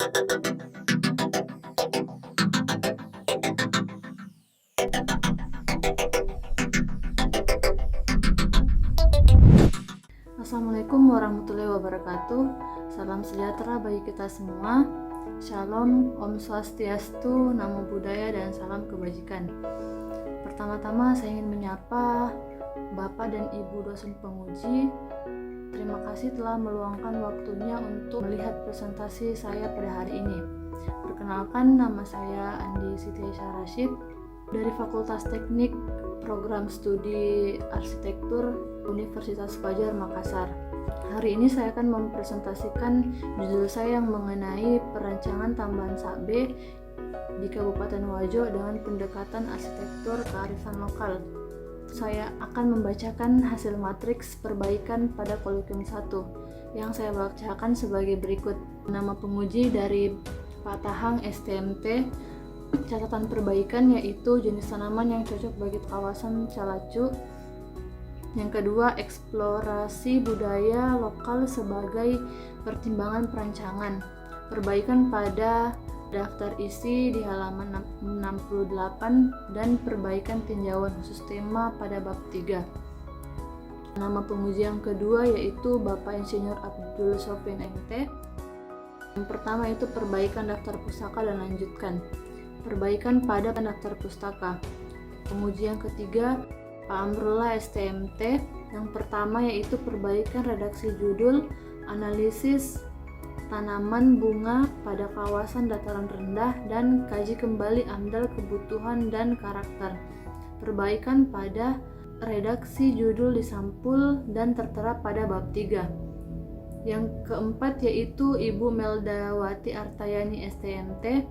Assalamualaikum warahmatullahi wabarakatuh. Salam sejahtera bagi kita semua. Shalom, Om Swastiastu, Namo Buddhaya, dan salam kebajikan. Pertama-tama saya ingin menyapa Bapak dan Ibu dosen penguji. Terima kasih telah meluangkan waktunya untuk melihat presentasi saya pada hari ini. Perkenalkan, nama saya Andi Siti Aisyah Rashid dari Fakultas Teknik Program Studi Arsitektur Universitas Fajar Makassar. Hari ini saya akan mempresentasikan judul saya yang mengenai perancangan tambahan SAB di Kabupaten Wajo dengan pendekatan arsitektur kearifan lokal. Saya akan membacakan hasil matriks perbaikan pada Koloquium 1 yang saya bacakan sebagai berikut. Nama penguji dari Pak Tahang STMT. Catatan perbaikan yaitu jenis tanaman yang cocok bagi kawasan Calacu. Yang kedua, eksplorasi budaya lokal sebagai pertimbangan perancangan. Perbaikan pada daftar isi di halaman 68 dan perbaikan tinjauan khusus tema pada bab 3. Nama penguji yang kedua yaitu Bapak Insinyur Abdul Sofyan MT. Yang pertama itu perbaikan daftar pustaka dan lanjutkan. Perbaikan pada daftar pustaka. Penguji yang ketiga Pak Amrullah STMT. Yang pertama yaitu perbaikan redaksi judul analisis tanaman bunga pada kawasan dataran rendah dan kaji kembali AMDAL kebutuhan dan karakter. Perbaikan pada redaksi judul di sampul dan tertera pada bab 3. Yang keempat yaitu Ibu Meldawati Artayani STMT.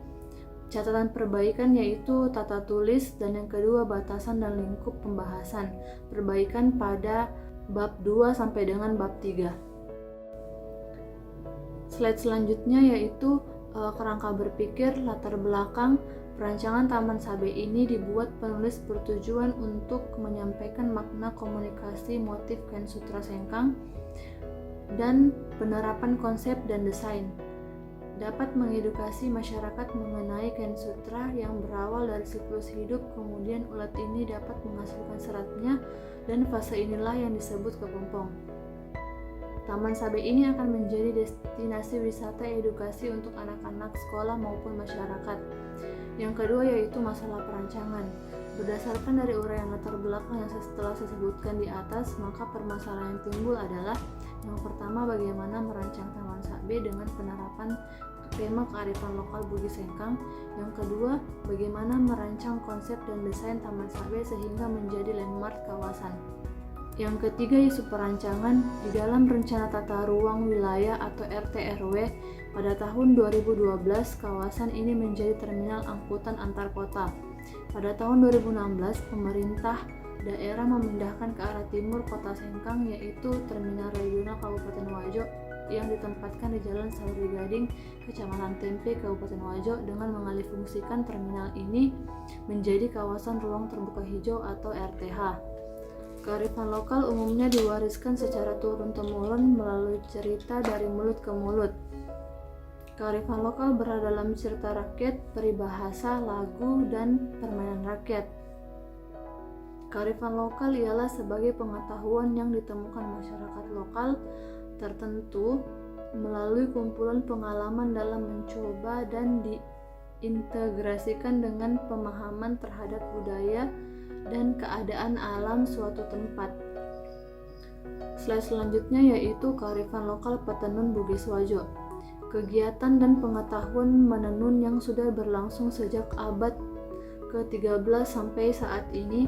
Catatan perbaikan yaitu tata tulis, dan yang kedua batasan dan lingkup pembahasan. Perbaikan pada bab 2 sampai dengan bab 3. Slide selanjutnya yaitu kerangka berpikir latar belakang. Perancangan Taman SAB ini dibuat penulis bertujuan untuk menyampaikan makna komunikasi motif Ken Sutra Sengkang dan penerapan konsep dan desain. Dapat mengedukasi masyarakat mengenai Ken Sutra yang berawal dari siklus hidup, kemudian ulat ini dapat menghasilkan seratnya, dan fase inilah yang disebut kepompong. Taman SAB ini akan menjadi destinasi wisata edukasi untuk anak-anak sekolah maupun masyarakat. Yang kedua yaitu masalah perancangan. Berdasarkan dari uraian latar belakang yang setelah saya sebutkan di atas, maka permasalahan yang timbul adalah yang pertama, bagaimana merancang Taman SAB dengan penerapan tema kearifan lokal Bugis Sengkang. Yang kedua, bagaimana merancang konsep dan desain Taman SAB sehingga menjadi landmark kawasan. Yang ketiga, isu perancangan. Di dalam rencana tata ruang wilayah atau RT/RW pada tahun 2012, kawasan ini menjadi terminal angkutan antar kota. Pada tahun 2016, pemerintah daerah memindahkan ke arah timur kota Sengkang, yaitu Terminal Regional Kabupaten Wajo yang ditempatkan di Jalan Sauri Gading, Kecamatan Tempe, Kabupaten Wajo, dengan mengalihfungsikan terminal ini menjadi kawasan ruang terbuka hijau atau RTH. Kearifan lokal umumnya diwariskan secara turun-temurun melalui cerita dari mulut ke mulut. Kearifan lokal berada dalam cerita rakyat, peribahasa, lagu, dan permainan rakyat. Kearifan lokal ialah sebagai pengetahuan yang ditemukan masyarakat lokal tertentu melalui kumpulan pengalaman dalam mencoba dan diintegrasikan dengan pemahaman terhadap budaya dan keadaan alam suatu tempat. Slide selanjutnya yaitu kearifan lokal Petenun Bugis Wajo. Kegiatan dan pengetahuan menenun yang sudah berlangsung sejak abad ke-13 sampai saat ini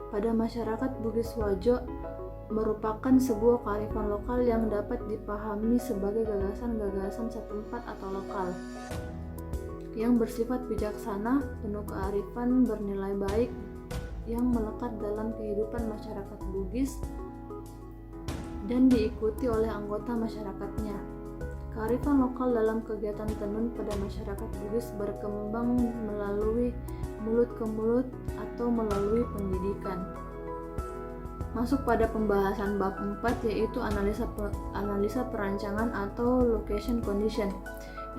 pada masyarakat Bugis Wajo merupakan sebuah kearifan lokal yang dapat dipahami sebagai gagasan-gagasan setempat atau lokal yang bersifat bijaksana, penuh kearifan, bernilai baik, yang melekat dalam kehidupan masyarakat Bugis dan diikuti oleh anggota masyarakatnya. Kearifan lokal dalam kegiatan tenun pada masyarakat Bugis berkembang melalui mulut ke mulut atau melalui pendidikan. Masuk pada pembahasan bab 4 yaitu analisa perancangan atau location condition.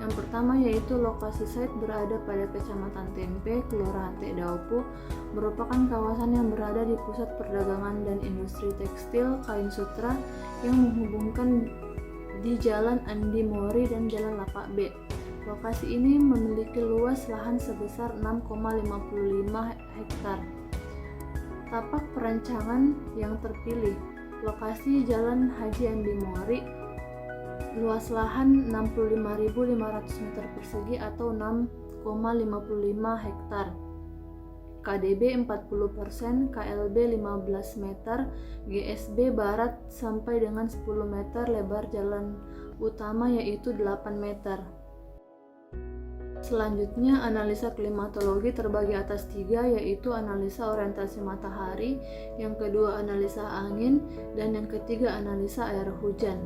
Yang pertama yaitu lokasi site berada pada Kecamatan Tempe, Kelurahan Tedaupu, merupakan kawasan yang berada di pusat perdagangan dan industri tekstil kain sutra yang menghubungkan di Jalan Andi Mori dan Jalan Lapak B. Lokasi ini memiliki luas lahan sebesar 6,55 hektar. Tapak perancangan yang terpilih, lokasi Jalan Haji Andi Mori, luas lahan 65.500 meter persegi atau 6,55 hektar. KDB 40%, KLB 15 meter, GSB barat sampai dengan 10 meter, lebar jalan utama yaitu 8 meter. Selanjutnya, analisa klimatologi terbagi atas 3, yaitu analisa orientasi matahari, yang kedua analisa angin, dan yang ketiga analisa air hujan.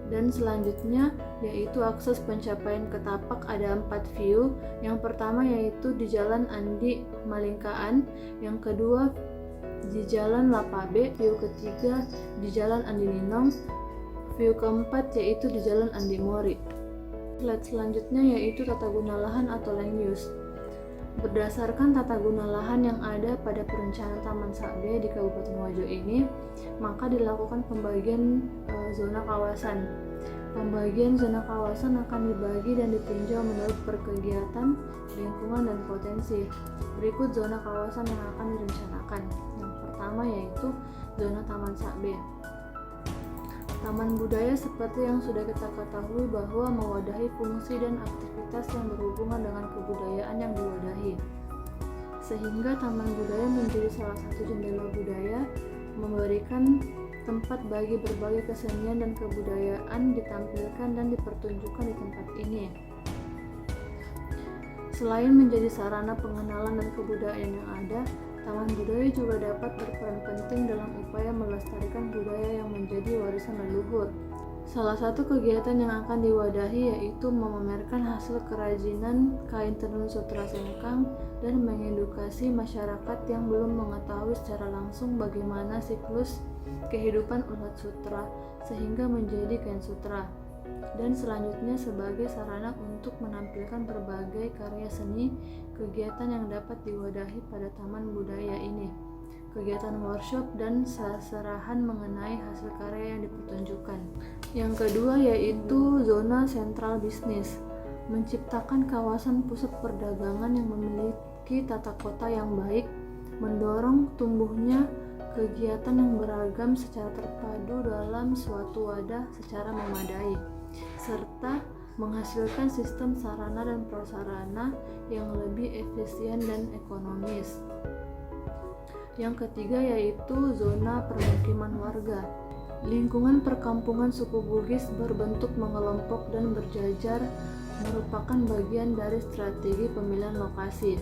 Dan selanjutnya yaitu akses pencapaian ke tapak ada 4 view. Yang pertama yaitu di Jalan Andi Malingkaan, yang kedua di Jalan Lapabe, view ketiga di Jalan Andi Ninong, view keempat yaitu di Jalan Andi Mori. Slide selanjutnya yaitu tata guna lahan atau land use. Berdasarkan tata guna lahan yang ada pada perencanaan Taman Sabe di Kabupaten Wajo ini, maka dilakukan pembagian zona kawasan. Pembagian zona kawasan akan dibagi dan ditinjau menurut perkegiatan, lingkungan, dan potensi. Berikut zona kawasan yang akan direncanakan. Yang pertama yaitu zona Taman Sabe. Taman budaya seperti yang sudah kita ketahui bahwa mewadahi fungsi dan aktivitas yang berhubungan dengan kebudayaan yang diwadahi. Sehingga taman budaya menjadi salah satu jendela budaya, memberikan tempat bagi berbagai kesenian dan kebudayaan ditampilkan dan dipertunjukkan di tempat ini. Selain menjadi sarana pengenalan dan kebudayaan yang ada, taman budaya juga dapat berperan penting dalam upaya melestarikan budaya yang menjadi warisan leluhur. Salah satu kegiatan yang akan diwadahi yaitu memamerkan hasil kerajinan kain tenun sutra sengkang dan mengedukasi masyarakat yang belum mengetahui secara langsung bagaimana siklus kehidupan ulat sutra sehingga menjadi kain sutra. Dan selanjutnya sebagai sarana untuk menampilkan berbagai karya seni, kegiatan yang dapat diwadahi pada taman budaya ini, kegiatan workshop dan seserahan mengenai hasil karya yang dipertunjukkan. Yang kedua yaitu zona sentral bisnis, menciptakan kawasan pusat perdagangan yang memiliki tata kota yang baik, mendorong tumbuhnya kegiatan yang beragam secara terpadu dalam suatu wadah secara memadai, serta menghasilkan sistem sarana dan prasarana yang lebih efisien dan ekonomis. Yang ketiga yaitu zona permukiman warga. Lingkungan perkampungan suku Bugis berbentuk mengelompok dan berjajar merupakan bagian dari strategi pemilihan lokasi.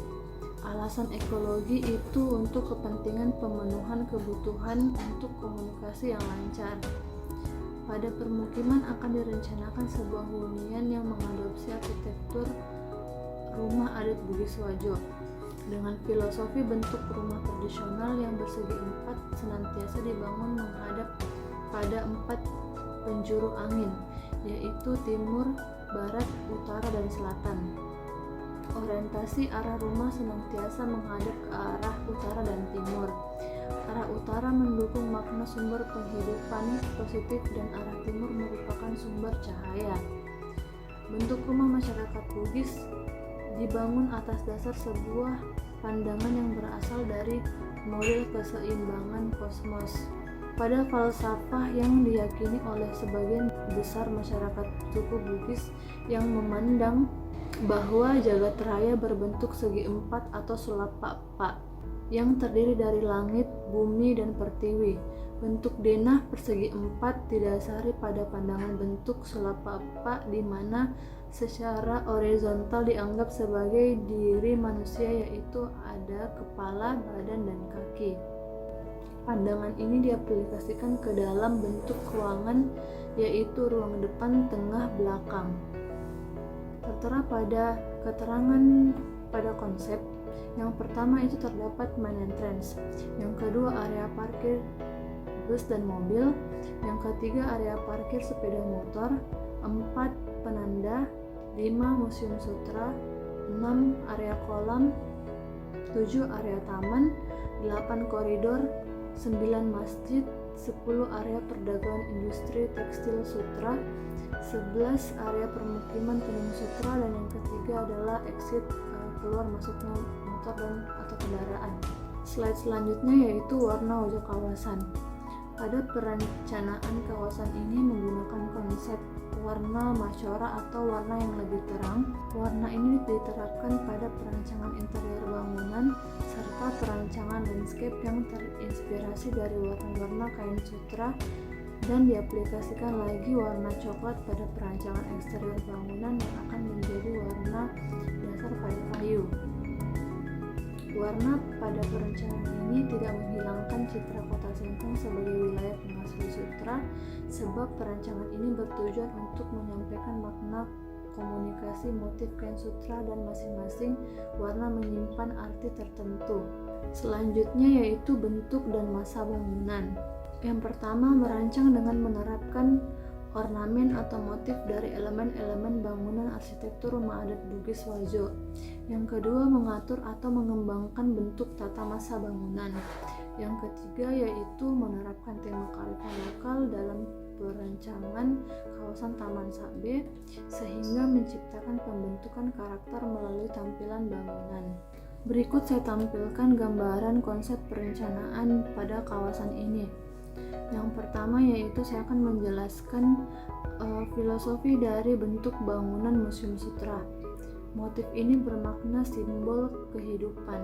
Alasan ekologi itu untuk kepentingan pemenuhan kebutuhan untuk komunikasi yang lancar. Pada permukiman akan direncanakan sebuah hunian yang mengadopsi arsitektur rumah adat Bugis Wajo dengan filosofi bentuk rumah tradisional yang bersegi empat senantiasa dibangun menghadap pada 4 penjuru angin, yaitu timur, barat, utara, dan selatan. Orientasi arah rumah senantiasa menghadap ke arah utara dan timur. Arah utara mendukung makna sumber penghidupan positif dan arah timur merupakan sumber cahaya. Bentuk rumah masyarakat Bugis dibangun atas dasar sebuah pandangan yang berasal dari model keseimbangan kosmos. Pada falsafah yang diyakini oleh sebagian besar masyarakat suku Bugis yang memandang bahwa jagat raya berbentuk segi empat atau sulapapa yang terdiri dari langit, bumi, dan pertiwi. Bentuk denah persegi empat didasari pada pandangan bentuk sulapapa di mana secara horizontal dianggap sebagai diri manusia, yaitu ada kepala, badan, dan kaki. Pandangan ini diaplikasikan ke dalam bentuk ruangan, yaitu ruang depan, tengah, belakang. Tertera pada keterangan pada konsep, yang pertama itu terdapat main entrance, yang kedua area parkir bus dan mobil, yang ketiga area parkir sepeda motor, 4 penanda, 5 museum sutra, 6 area kolam, 7 area taman, 8 koridor, 9 masjid, 10 area perdagangan industri tekstil sutra, 11 area permukiman tenun sutra, dan yang ketiga adalah exit keluar masuknya motor dan atau kendaraan. Slide selanjutnya yaitu warna wajah kawasan. Pada perencanaan kawasan ini menggunakan konsep warna masyora atau warna yang lebih terang. Warna ini diterapkan pada perancangan interior bangunan serta perancangan landscape yang terinspirasi dari warna-warna kain sutra, dan diaplikasikan lagi warna coklat pada perancangan eksterior bangunan yang akan menjadi warna dasar pada kayu. Warna pada perencanaan ini tidak menghilangkan citra kota Sintang sebagai wilayah penghasil sutra, sebab perancangan ini bertujuan untuk menyampaikan makna komunikasi motif kain sutra dan masing-masing warna menyimpan arti tertentu. Selanjutnya yaitu bentuk dan masa bangunan. Yang pertama, merancang dengan menerapkan ornamen atau motif dari elemen-elemen bangunan arsitektur rumah adat Bugis Wajo. Yang kedua, mengatur atau mengembangkan bentuk tata masa bangunan. Yang ketiga yaitu menerapkan tema kearifan lokal dalam perancangan kawasan Taman Sabe sehingga menciptakan pembentukan karakter melalui tampilan bangunan. Berikut saya tampilkan gambaran konsep perencanaan pada kawasan ini. Yang pertama yaitu saya akan menjelaskan filosofi dari bentuk bangunan Museum Sutra. Motif ini bermakna simbol kehidupan.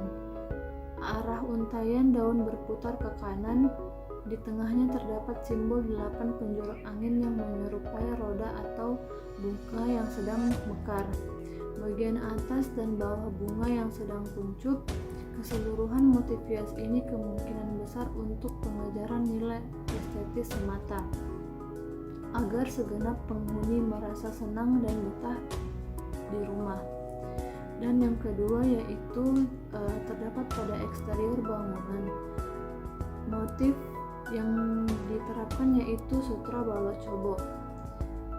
Arah untaian daun berputar ke kanan, di tengahnya terdapat simbol 8 penjuru angin yang menyerupai roda atau bunga yang sedang mekar. Bagian atas dan bawah bunga yang sedang kuncup. Keseluruhan motif hias ini kemungkinan besar untuk pengejaran nilai estetis semata, agar segenap penghuni merasa senang dan betah di rumah. Dan yang kedua yaitu terdapat pada eksterior bangunan. Motif yang diterapkan yaitu sutra bala cobo.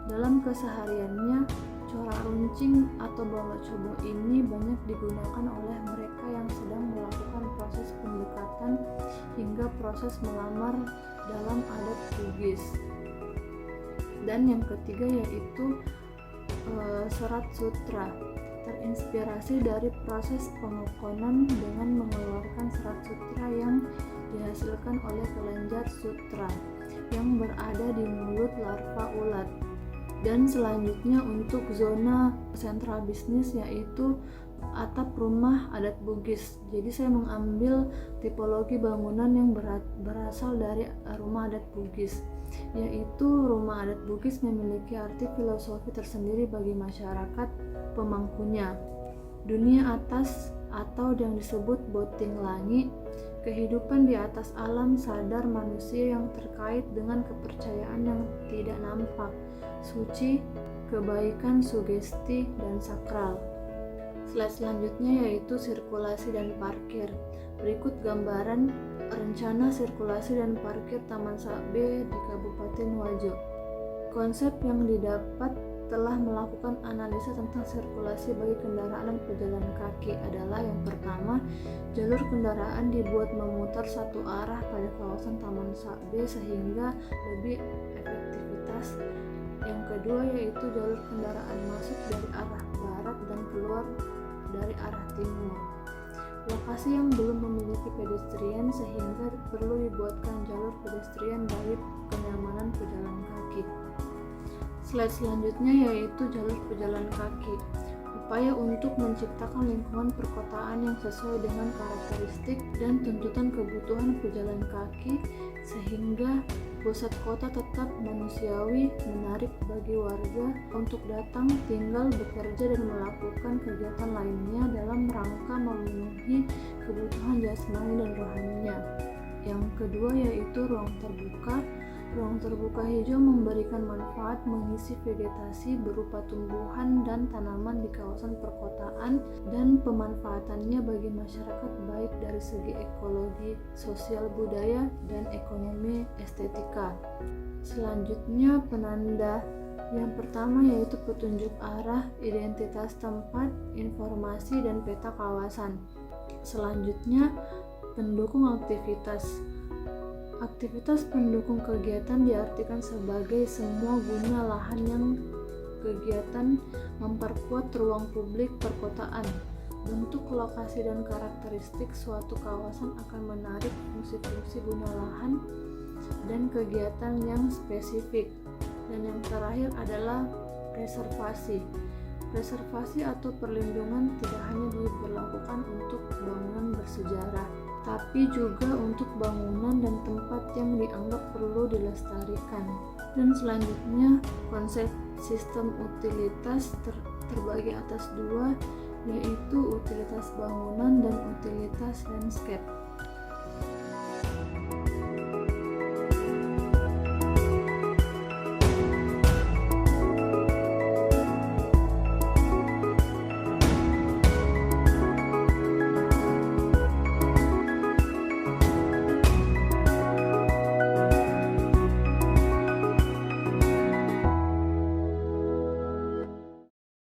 Dalam kesehariannya, corak runcing atau bala cobo ini banyak digunakan oleh mereka yang sedang melakukan proses pendekatan hingga proses melamar dalam adat Bugis. Dan yang ketiga yaitu serat sutra, terinspirasi dari proses pengokonan dengan mengeluarkan serat sutra yang dihasilkan oleh kelenjar sutra yang berada di mulut larva ulat. Dan selanjutnya untuk zona sentral bisnis yaitu atap rumah adat Bugis. Jadi saya mengambil tipologi bangunan yang berasal dari rumah adat Bugis, yaitu rumah adat Bugis memiliki arti filosofi tersendiri bagi masyarakat pemangkunya. Dunia atas atau yang disebut boting langit, kehidupan di atas alam sadar manusia yang terkait dengan kepercayaan yang tidak nampak, suci, kebaikan, sugesti, dan sakral. Slide selanjutnya yaitu sirkulasi dan parkir. Berikut gambaran rencana sirkulasi dan parkir Taman Sabe di Kabupaten Wajo. Konsep yang didapat telah melakukan analisa tentang sirkulasi bagi kendaraan dan pejalan kaki adalah yang pertama, jalur kendaraan dibuat memutar satu arah pada kawasan Taman Sabe sehingga lebih efektivitas. Yang kedua yaitu jalur kendaraan masuk dari arah barat dan keluar dari arah timur. Lokasi yang belum memiliki pedestrian sehingga perlu dibuatkan jalur pedestrian bagi kenyamanan pejalan kaki. Slide selanjutnya yaitu jalur pejalan kaki. Upaya untuk menciptakan lingkungan perkotaan yang sesuai dengan karakteristik dan tuntutan kebutuhan pejalan kaki sehingga pusat kota tetap manusiawi, menarik bagi warga untuk datang, tinggal, bekerja, dan melakukan kegiatan lainnya dalam rangka memenuhi kebutuhan jasmani dan rohaninya. Yang kedua yaitu ruang terbuka. Ruang terbuka hijau memberikan manfaat mengisi vegetasi berupa tumbuhan dan tanaman di kawasan perkotaan dan pemanfaatannya bagi masyarakat baik dari segi ekologi, sosial budaya, dan ekonomi estetika. Selanjutnya penanda Yang pertama yaitu petunjuk arah, identitas tempat, informasi, dan peta kawasan. Selanjutnya, pendukung aktivitas. Aktivitas pendukung kegiatan diartikan sebagai semua guna lahan yang kegiatan memperkuat ruang publik perkotaan. Bentuk, lokasi, dan karakteristik suatu kawasan akan menarik fungsi-fungsi guna lahan dan kegiatan yang spesifik. Dan yang terakhir adalah preservasi. Preservasi atau perlindungan tidak hanya diberlakukan untuk bangunan bersejarah, tapi juga untuk bangunan dan tempat yang dianggap perlu dilestarikan. Dan selanjutnya, konsep sistem utilitas terbagi atas dua, yaitu utilitas bangunan dan utilitas landscape.